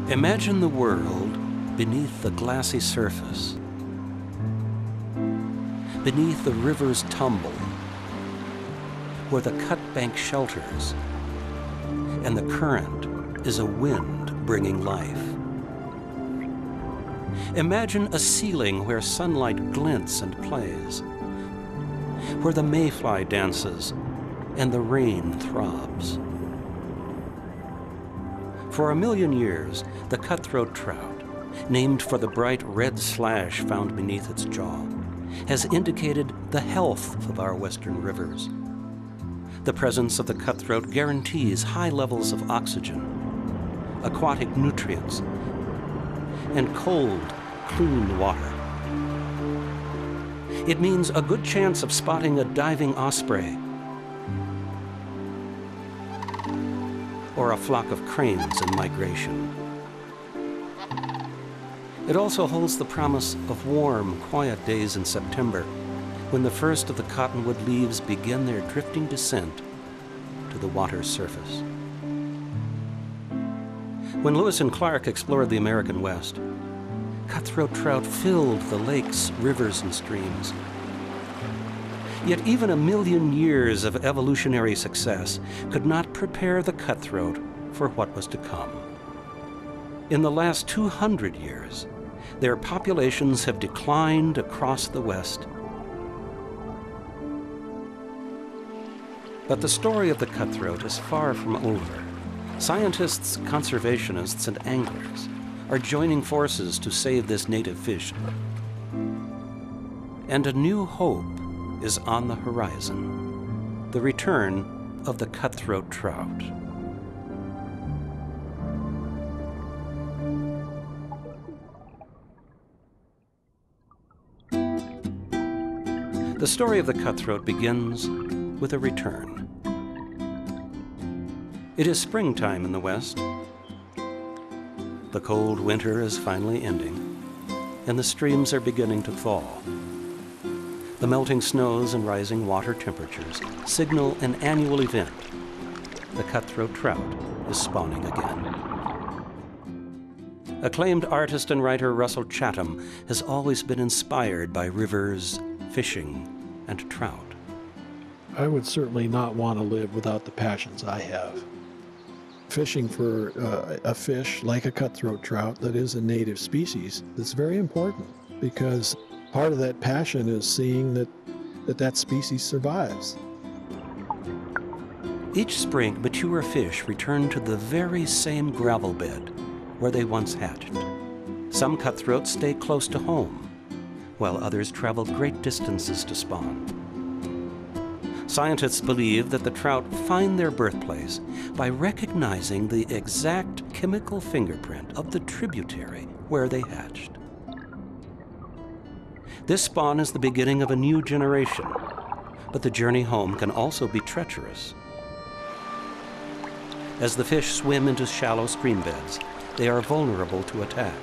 Imagine the world beneath the glassy surface, beneath the river's tumble, where the cut bank shelters and the current is a wind bringing life. Imagine a ceiling where sunlight glints and plays, where the mayfly dances and the rain throbs. For 1,000,000 years, the cutthroat trout, named for the bright red slash found beneath its jaw, has indicated the health of our western rivers. The presence of the cutthroat guarantees high levels of oxygen, aquatic nutrients, and cold, clean water. It means a good chance of spotting a diving osprey or a flock of cranes in migration. It also holds the promise of warm, quiet days in September, when the first of the cottonwood leaves begin their drifting descent to the water's surface. When Lewis and Clark explored the American West, cutthroat trout filled the lakes, rivers, and streams. Yet even 1,000,000 years of evolutionary success could not prepare the cutthroat for what was to come. In the last 200 years, their populations have declined across the West. But the story of the cutthroat is far from over. Scientists, conservationists, and anglers are joining forces to save this native fish. And a new hope is on the horizon: the return of the cutthroat trout. The story of the cutthroat begins with a return. It is springtime in the West. The cold winter is finally ending, and the streams are beginning to thaw. The melting snows and rising water temperatures signal an annual event. The cutthroat trout is spawning again. Acclaimed artist and writer Russell Chatham has always been inspired by rivers, fishing, and trout. I would certainly not want to live without the passions I have. Fishing for a fish like a cutthroat trout that is a native species is very important, because part of that passion is seeing that species survives. Each spring, mature fish return to the very same gravel bed where they once hatched. Some cutthroats stay close to home, while others travel great distances to spawn. Scientists believe that the trout find their birthplace by recognizing the exact chemical fingerprint of the tributary where they hatched. This spawn is the beginning of a new generation, but the journey home can also be treacherous. As the fish swim into shallow stream beds, they are vulnerable to attack.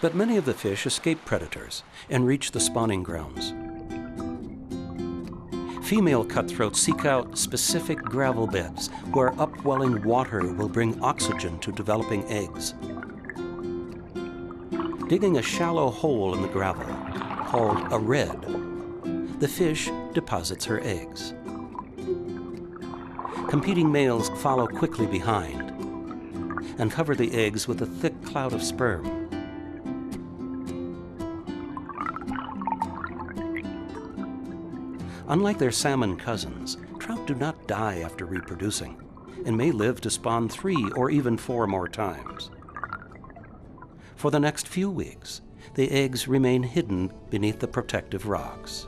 But many of the fish escape predators and reach the spawning grounds. Female cutthroats seek out specific gravel beds where upwelling water will bring oxygen to developing eggs. Digging a shallow hole in the gravel, called a red, the fish deposits her eggs. Competing males follow quickly behind and cover the eggs with a thick cloud of sperm. Unlike their salmon cousins, trout do not die after reproducing and may live to spawn 3 or even 4 more times. For the next few weeks, The eggs remain hidden beneath the protective rocks.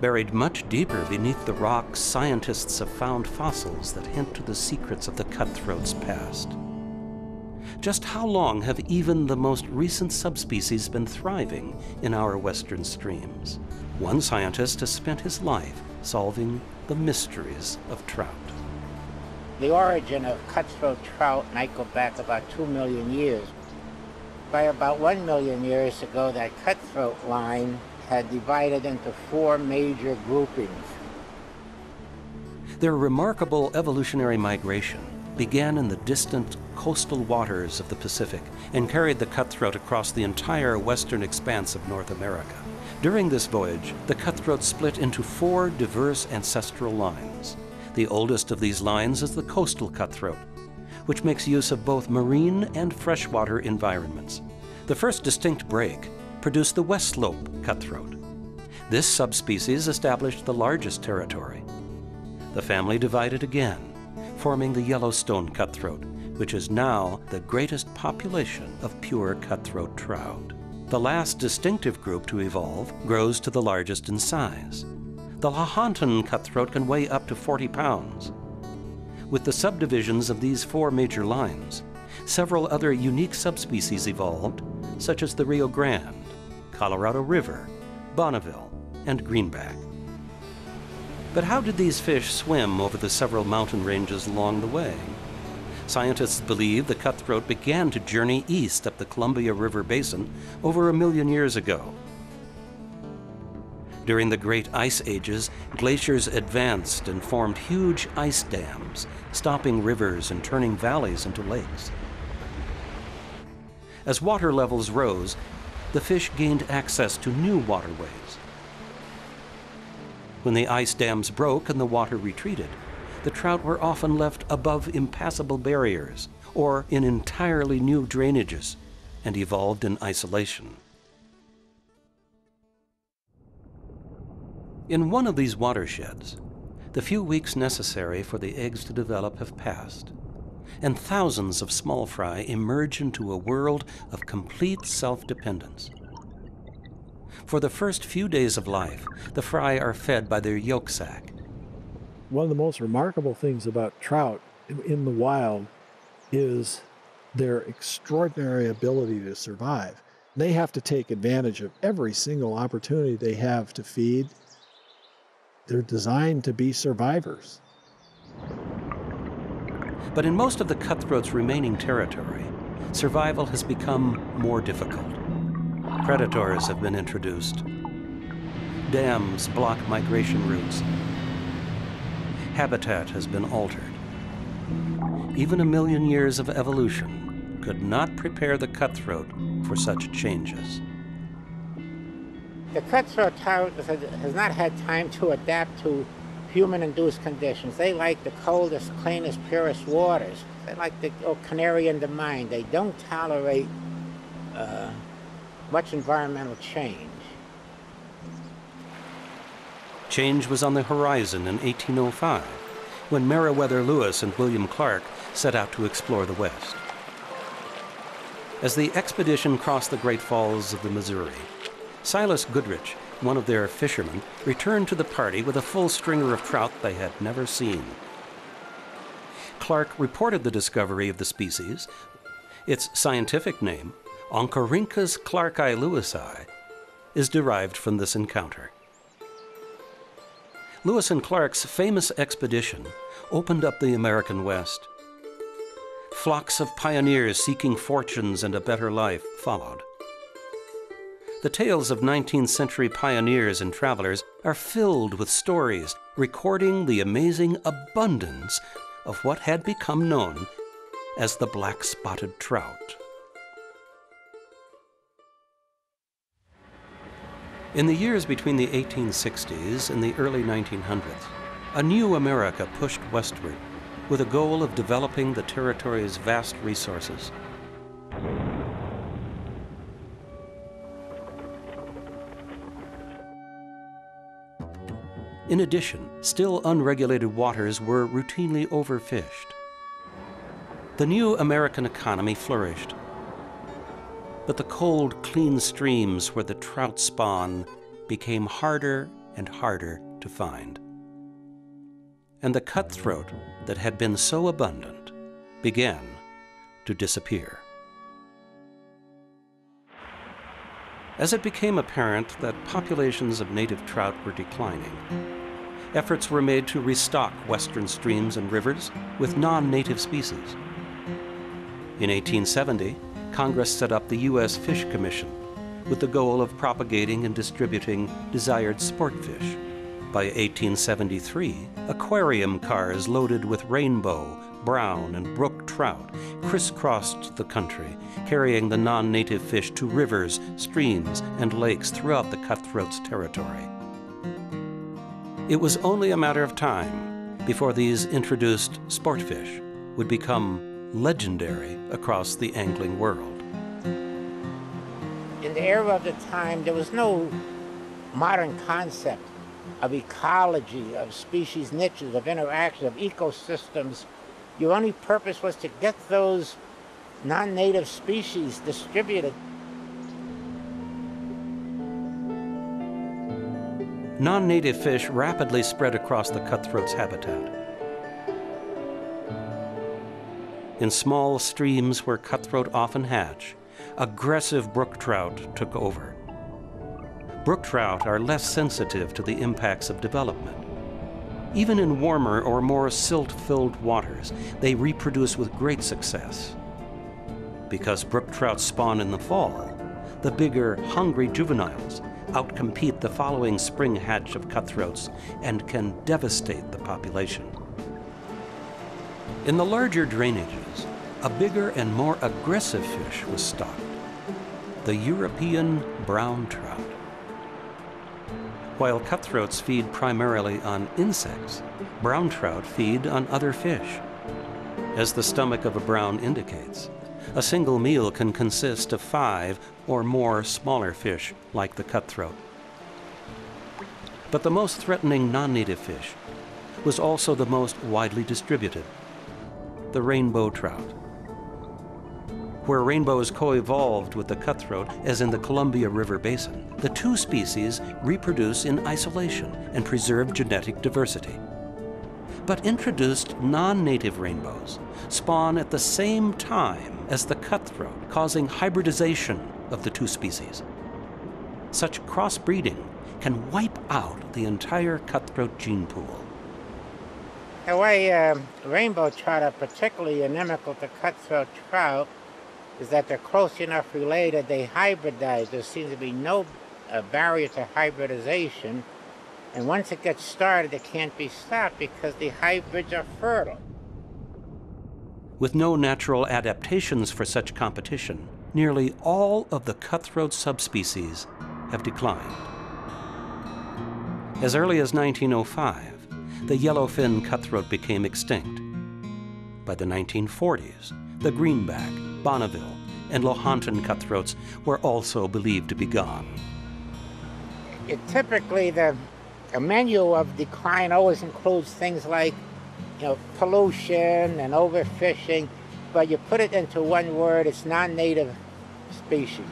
Buried much deeper beneath the rocks, scientists have found fossils that hint to the secrets of the cutthroat's past. Just how long have even the most recent subspecies been thriving in our western streams? One scientist has spent his life solving the mysteries of trout. The origin of cutthroat trout might go back about 2 million years. By about 1 million years ago, that cutthroat line had divided into 4 major groupings. Their remarkable evolutionary migration began in the distant coastal waters of the Pacific and carried the cutthroat across the entire western expanse of North America. During this voyage, the cutthroat split into 4 diverse ancestral lines. The oldest of these lines is the coastal cutthroat, which makes use of both marine and freshwater environments. The first distinct break produced the west slope cutthroat. This subspecies established the largest territory. The family divided again, forming the Yellowstone cutthroat, which is now the greatest population of pure cutthroat trout. The last distinctive group to evolve grows to the largest in size. The Lahontan cutthroat can weigh up to 40 pounds. With the subdivisions of these 4 major lines, several other unique subspecies evolved, such as the Rio Grande, Colorado River, Bonneville, and Greenback. But how did these fish swim over the several mountain ranges along the way? Scientists believe the cutthroat began to journey east up the Columbia River Basin over 1 million years ago. During the great ice ages, glaciers advanced and formed huge ice dams, stopping rivers and turning valleys into lakes. As water levels rose, the fish gained access to new waterways. When the ice dams broke and the water retreated, the trout were often left above impassable barriers or in entirely new drainages and evolved in isolation. In one of these watersheds, the few weeks necessary for the eggs to develop have passed, and thousands of small fry emerge into a world of complete self-dependence. For the first few days of life, the fry are fed by their yolk sac. One of the most remarkable things about trout in the wild is their extraordinary ability to survive. They have to take advantage of every single opportunity they have to feed. They're designed to be survivors. But in most of the cutthroat's remaining territory, survival has become more difficult. Predators have been introduced. Dams block migration routes. Habitat has been altered. Even 1 million years of evolution could not prepare the cutthroat for such changes. The cutthroat trout has not had time to adapt to human-induced conditions. They like the coldest, cleanest, purest waters. They like the canary in the mine. They don't tolerate much environmental change. Change was on the horizon in 1805, when Meriwether Lewis and William Clark set out to explore the West. As the expedition crossed the Great Falls of the Missouri, Silas Goodrich, one of their fishermen, returned to the party with a full stringer of trout they had never seen. Clark reported the discovery of the species. Its scientific name, Oncorhynchus clarki lewisi, is derived from this encounter. Lewis and Clark's famous expedition opened up the American West. Flocks of pioneers seeking fortunes and a better life followed. The tales of 19th century pioneers and travelers are filled with stories recording the amazing abundance of what had become known as the black-spotted trout. In the years between the 1860s and the early 1900s, a new America pushed westward with a goal of developing the territory's vast resources. In addition, still unregulated waters were routinely overfished. The new American economy flourished. but the cold, clean streams where the trout spawn became harder and harder to find. And the cutthroat that had been so abundant began to disappear. As it became apparent that populations of native trout were declining, efforts were made to restock western streams and rivers with non-native species. In 1870, Congress set up the U.S. Fish Commission with the goal of propagating and distributing desired sport fish. By 1873, aquarium cars loaded with rainbow, brown, and brook trout crisscrossed the country, carrying the non-native fish to rivers, streams, and lakes throughout the cutthroat's territory. It was only a matter of time before these introduced sport fish would become legendary across the angling world. In the era of the time, there was no modern concept of ecology, of species niches, of interaction, of ecosystems. Your only purpose was to get those non-native species distributed. Non-native fish rapidly spread across the cutthroat's habitat. In small streams where cutthroat often hatch, aggressive brook trout took over. Brook trout are less sensitive to the impacts of development. Even in warmer or more silt-filled waters, they reproduce with great success. Because brook trout spawn in the fall, the bigger, hungry juveniles outcompete the following spring hatch of cutthroats and can devastate the population. In the larger drainages, a bigger and more aggressive fish was stocked, the European brown trout. While cutthroats feed primarily on insects, brown trout feed on other fish. As the stomach of a brown indicates, a single meal can consist of 5 or more smaller fish like the cutthroat. But the most threatening non-native fish was also the most widely distributed, the rainbow trout. Where rainbows co-evolved with the cutthroat, as in the Columbia River Basin, the two species reproduce in isolation and preserve genetic diversity. But introduced non-native rainbows spawn at the same time as the cutthroat, causing hybridization of the two species. Such crossbreeding can wipe out the entire cutthroat gene pool. The way rainbow trout are particularly inimical to cutthroat trout is that they're close enough related, they hybridize. There seems to be no barrier to hybridization. And once it gets started, it can't be stopped because the hybrids are fertile. With no natural adaptations for such competition, nearly all of the cutthroat subspecies have declined. As early as 1905, the yellowfin cutthroat became extinct. By the 1940s, the greenback, Bonneville, and Lahontan cutthroats were also believed to be gone. Typically, a menu of decline always includes things like, pollution and overfishing, but you put it into one word, it's non-native species.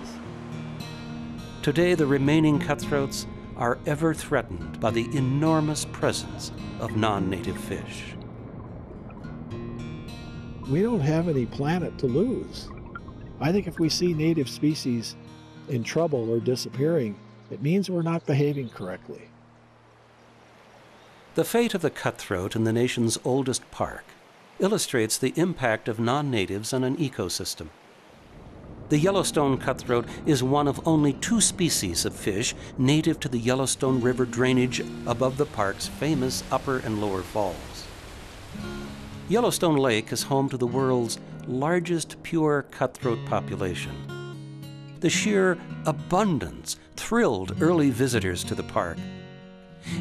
Today, the remaining cutthroats are ever threatened by the enormous presence of non-native fish. We don't have any planet to lose. I think if we see native species in trouble or disappearing, it means we're not behaving correctly. The fate of the cutthroat in the nation's oldest park illustrates the impact of non-natives on an ecosystem. The Yellowstone cutthroat is one of only 2 species of fish native to the Yellowstone River drainage above the park's famous upper and lower falls. Yellowstone Lake is home to the world's largest pure cutthroat population. The sheer abundance thrilled early visitors to the park.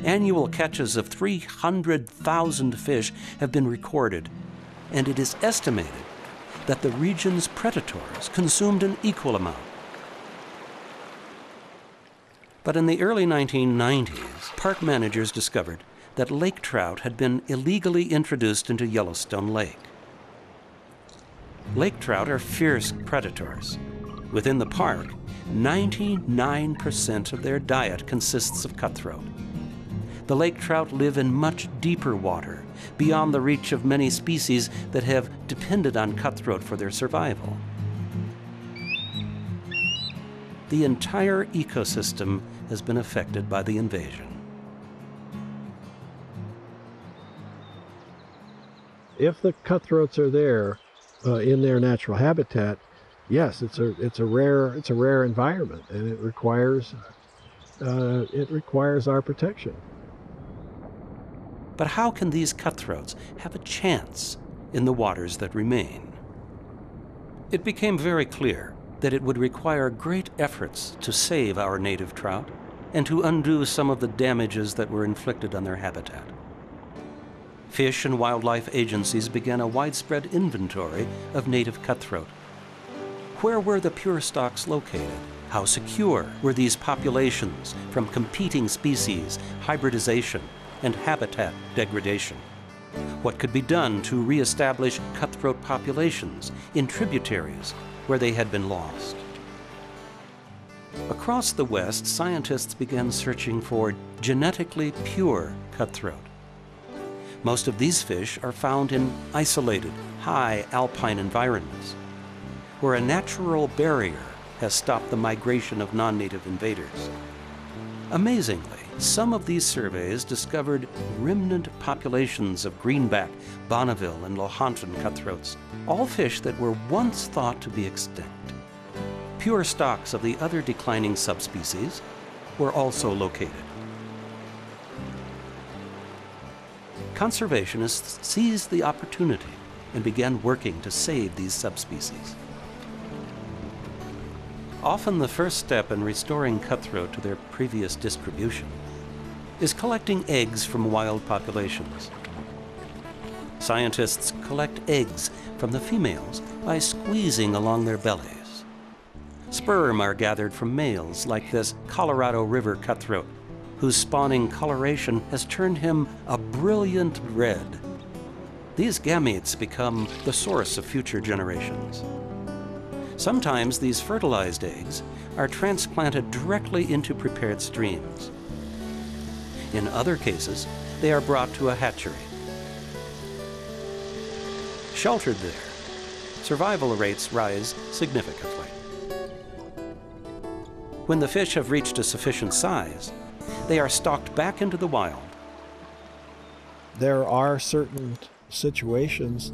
Annual catches of 300,000 fish have been recorded, and it is estimated that the region's predators consumed an equal amount. But in the early 1990s, park managers discovered that lake trout had been illegally introduced into Yellowstone Lake. Lake trout are fierce predators, Within the park, 99% of their diet consists of cutthroat. The lake trout live in much deeper water, beyond the reach of many species that have depended on cutthroat for their survival. The entire ecosystem has been affected by the invasion. If the cutthroats are there in their natural habitat, yes, it's a rare environment, and it requires our protection. But how can these cutthroats have a chance in the waters that remain? It became very clear that it would require great efforts to save our native trout and to undo some of the damages that were inflicted on their habitat. Fish and wildlife agencies began a widespread inventory of native cutthroat. Where were the pure stocks located? How secure were these populations from competing species, hybridization, and habitat degradation? What could be done to reestablish cutthroat populations in tributaries where they had been lost? Across the West, scientists began searching for genetically pure cutthroat. Most of these fish are found in isolated, high alpine environments, where a natural barrier has stopped the migration of non-native invaders. Amazingly, some of these surveys discovered remnant populations of greenback, Bonneville, and Lahontan cutthroats, all fish that were once thought to be extinct. Pure stocks of the other declining subspecies were also located. Conservationists seized the opportunity and began working to save these subspecies. Often the first step in restoring cutthroat to their previous distribution is collecting eggs from wild populations. Scientists collect eggs from the females by squeezing along their bellies. Sperm are gathered from males, like this Colorado River cutthroat, whose spawning coloration has turned him a brilliant red. These gametes become the source of future generations. Sometimes these fertilized eggs are transplanted directly into prepared streams. In other cases, they are brought to a hatchery. Sheltered there, survival rates rise significantly. When the fish have reached a sufficient size, they are stalked back into the wild. There are certain situations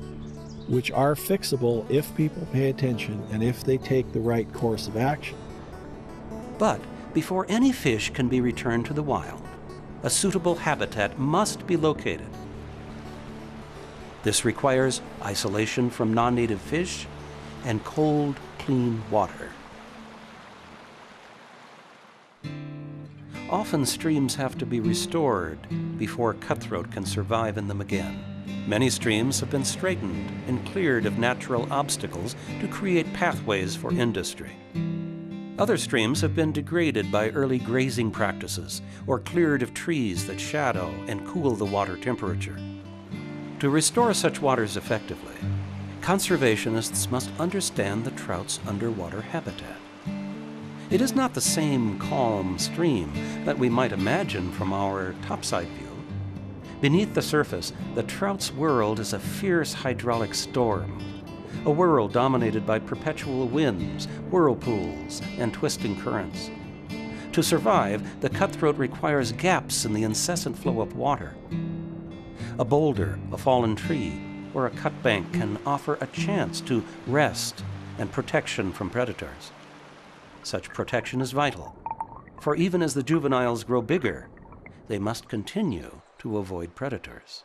which are fixable if people pay attention and if they take the right course of action. But before any fish can be returned to the wild, a suitable habitat must be located. This requires isolation from non-native fish and cold, clean water. Often streams have to be restored before cutthroat can survive in them again. Many streams have been straightened and cleared of natural obstacles to create pathways for industry. Other streams have been degraded by early grazing practices or cleared of trees that shadow and cool the water temperature. To restore such waters effectively, conservationists must understand the trout's underwater habitat. It is not the same calm stream that we might imagine from our topside view. Beneath the surface, the trout's world is a fierce hydraulic storm, a world dominated by perpetual winds, whirlpools, and twisting currents. To survive, the cutthroat requires gaps in the incessant flow of water. A boulder, a fallen tree, or a cut bank can offer a chance to rest and protection from predators. Such protection is vital, for even as the juveniles grow bigger, they must continue to avoid predators.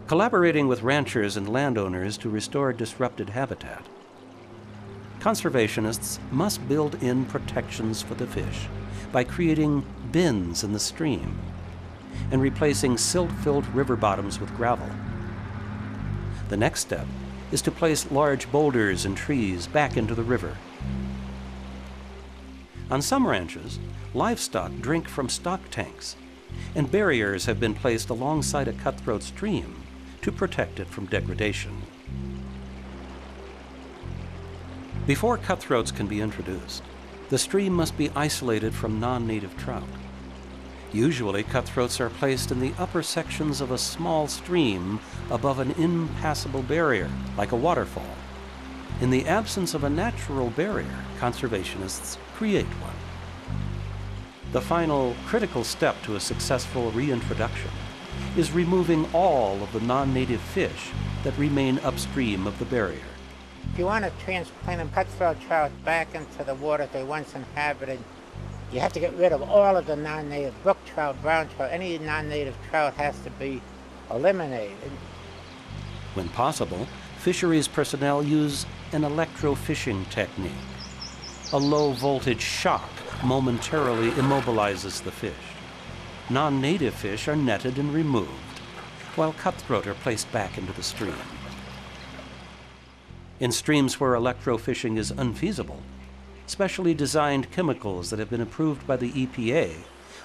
Collaborating with ranchers and landowners to restore disrupted habitat, conservationists must build in protections for the fish by creating bins in the stream and replacing silt-filled river bottoms with gravel. The next step is to place large boulders and trees back into the river. On some ranches, livestock drink from stock tanks, and barriers have been placed alongside a cutthroat stream to protect it from degradation. Before cutthroats can be introduced, the stream must be isolated from non-native trout. Usually, cutthroats are placed in the upper sections of a small stream above an impassable barrier, like a waterfall. In the absence of a natural barrier, conservationists create one. The final critical step to a successful reintroduction is removing all of the non-native fish that remain upstream of the barrier. If you want to transplant a cutthroat trout back into the water they once inhabited, you have to get rid of all of the non-native brook trout, brown trout. Any non-native trout has to be eliminated. When possible, fisheries personnel use an electrofishing technique. A low-voltage shock momentarily immobilizes the fish. Non-native fish are netted and removed, while cutthroat are placed back into the stream. In streams where electrofishing is unfeasible, specially designed chemicals that have been approved by the EPA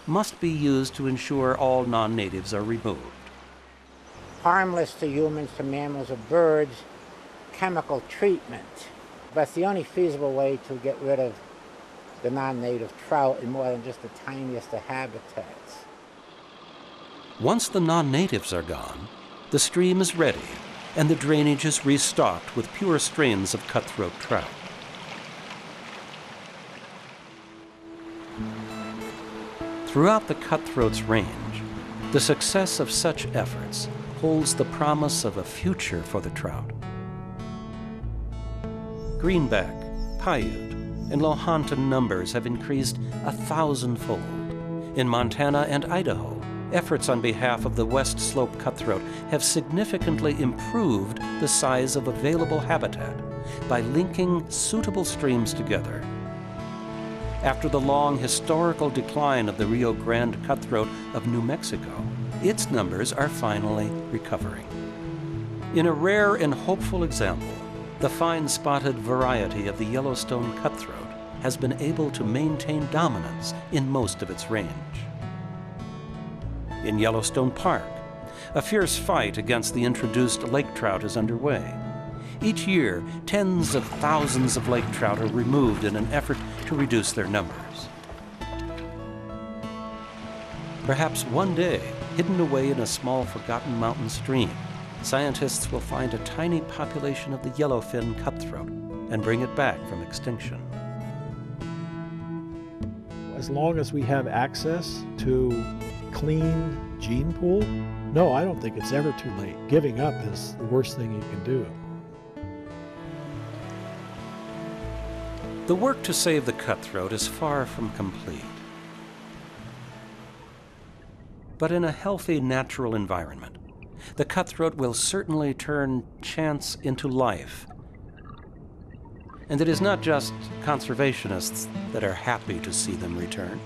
must be used to ensure all non-natives are removed. Harmless to humans, to mammals, or birds, chemical treatment. That's the only feasible way to get rid of the non-native trout in more than just the tiniest of habitats. Once the non-natives are gone, the stream is ready and the drainage is restocked with pure strains of cutthroat trout. Throughout the cutthroat's range, the success of such efforts holds the promise of a future for the trout. Greenback, Paiute, and Lohanton numbers have increased 1,000-fold. In Montana and Idaho, efforts on behalf of the West Slope cutthroat have significantly improved the size of available habitat by linking suitable streams together. After the long historical decline of the Rio Grande cutthroat of New Mexico, its numbers are finally recovering. In a rare and hopeful example, the fine-spotted variety of the Yellowstone cutthroat has been able to maintain dominance in most of its range. In Yellowstone Park, a fierce fight against the introduced lake trout is underway. Each year, tens of thousands of lake trout are removed in an effort to reduce their numbers. Perhaps one day, hidden away in a small forgotten mountain stream, scientists will find a tiny population of the yellowfin cutthroat and bring it back from extinction. As long as we have access to clean gene pool, no, I don't think it's ever too late. Giving up is the worst thing you can do. The work to save the cutthroat is far from complete. But in a healthy natural environment, the cutthroat will certainly turn chance into life. And it is not just conservationists that are happy to see them return.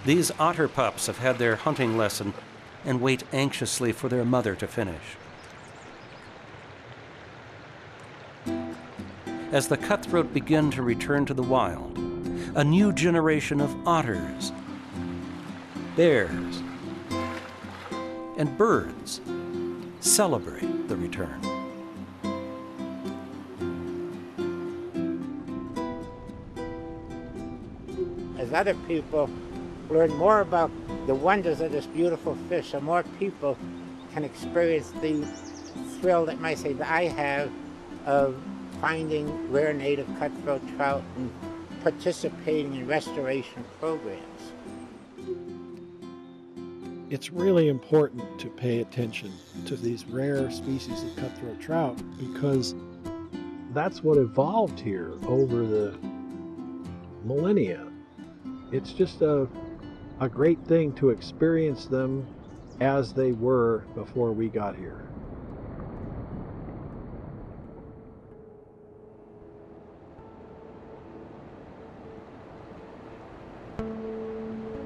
These otter pups have had their hunting lesson and wait anxiously for their mother to finish. As the cutthroat begin to return to the wild, a new generation of otters, bears, and birds celebrate the return. As other people learn more about the wonders of this beautiful fish, so more people can experience the thrill that I have of finding rare native cutthroat trout and participating in restoration programs. It's really important to pay attention to these rare species of cutthroat trout because that's what evolved here over the millennia. It's just a great thing to experience them as they were before we got here.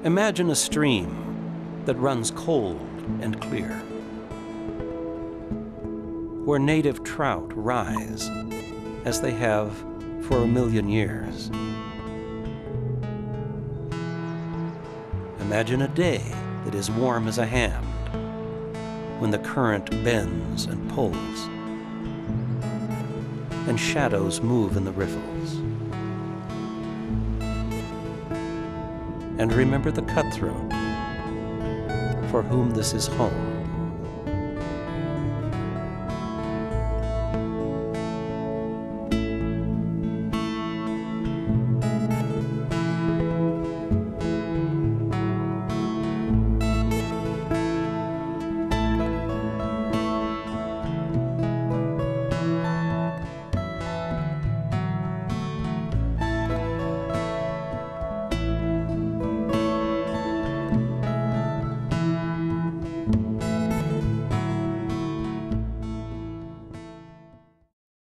Imagine a stream that runs cold and clear, where native trout rise as they have for 1,000,000 years. Imagine a day that is warm as a hand, when the current bends and pulls, and shadows move in the riffles. And remember the cutthroat, for whom this is home.